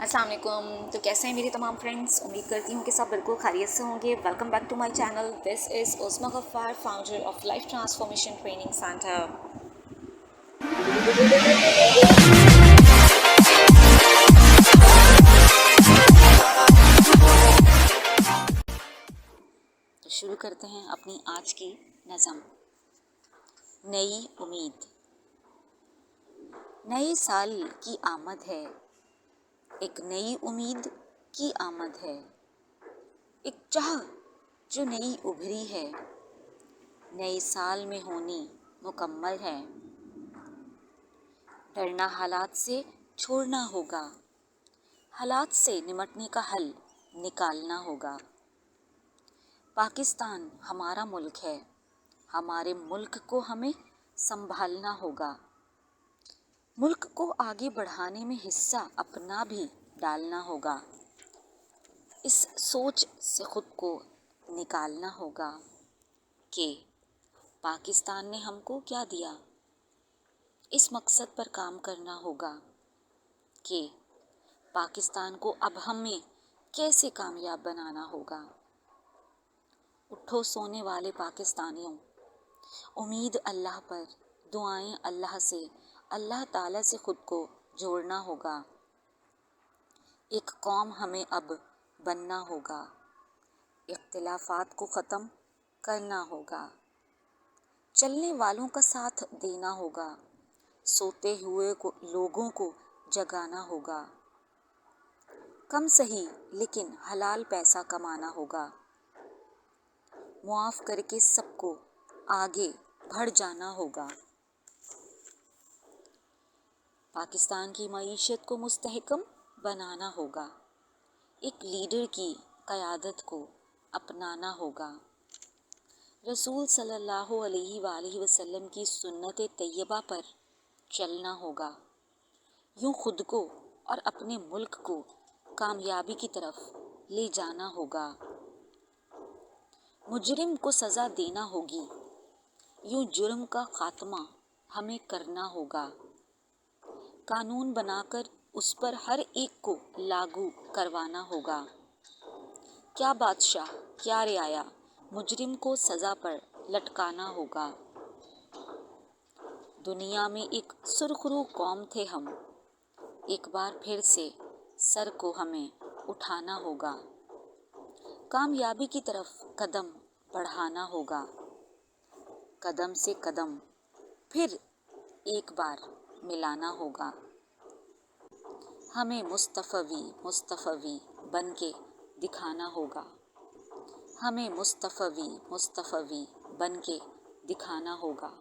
अस्सलाम वालेकुम। तो कैसे हैं मेरे तमाम फ्रेंड्स? उम्मीद करती हूँ कि सब बिल्कुल खैरियत से होंगे। Welcome back to my channel. This is Usma Ghaffar, founder of life transformation training centre. तो शुरू करते हैं अपनी आज की नज़म। नई उम्मीद। नए साल की आमद है, एक नई उम्मीद की आमद है, एक चाह जो नई उभरी है, नए साल में होनी मुकम्मल है। डरना हालात से छोड़ना होगा, हालात से निमटने का हल निकालना होगा। पाकिस्तान हमारा मुल्क है, हमारे मुल्क को हमें संभालना होगा। मुल्क को आगे बढ़ाने में हिस्सा अपना भी डालना होगा। इस सोच से ख़ुद को निकालना होगा कि पाकिस्तान ने हमको क्या दिया। इस मकसद पर काम करना होगा कि पाकिस्तान को अब हमें कैसे कामयाब बनाना होगा। उठो सोने वाले पाकिस्तानियों, उम्मीद अल्लाह पर, दुआएं अल्लाह से, अल्लाह ताला से ख़ुद को जोड़ना होगा। एक कौम हमें अब बनना होगा, इख्तिलाफ़ात को ख़त्म करना होगा। चलने वालों का साथ देना होगा, सोते हुए लोगों को जगाना होगा। कम सही लेकिन हलाल पैसा कमाना होगा। मुआफ़ करके सबको आगे बढ़ जाना होगा। पाकिस्तान की मईशत को मुस्तहकम बनाना होगा। एक लीडर की क़यादत को अपनाना होगा। रसूल सल्लल्लाहु अलैहि वसल्लम की सुन्नत तैयबा पर चलना होगा। यूँ खुद को और अपने मुल्क को कामयाबी की तरफ ले जाना होगा। मुजरिम को सज़ा देना होगी, यूँ जुर्म का ख़ात्मा हमें करना होगा। कानून बनाकर उस पर हर एक को लागू करवाना होगा। क्या बादशाह क्या रियाया, मुजरिम को सज़ा पर लटकाना होगा। दुनिया में एक सुरखरू कौम थे हम, एक बार फिर से सर को हमें उठाना होगा। कामयाबी की तरफ कदम बढ़ाना होगा। कदम से कदम फिर एक बार मिलाना होगा। हमें मुस्तफ़वी बन के दिखाना होगा। हमें मुस्तफ़वी बन के दिखाना होगा।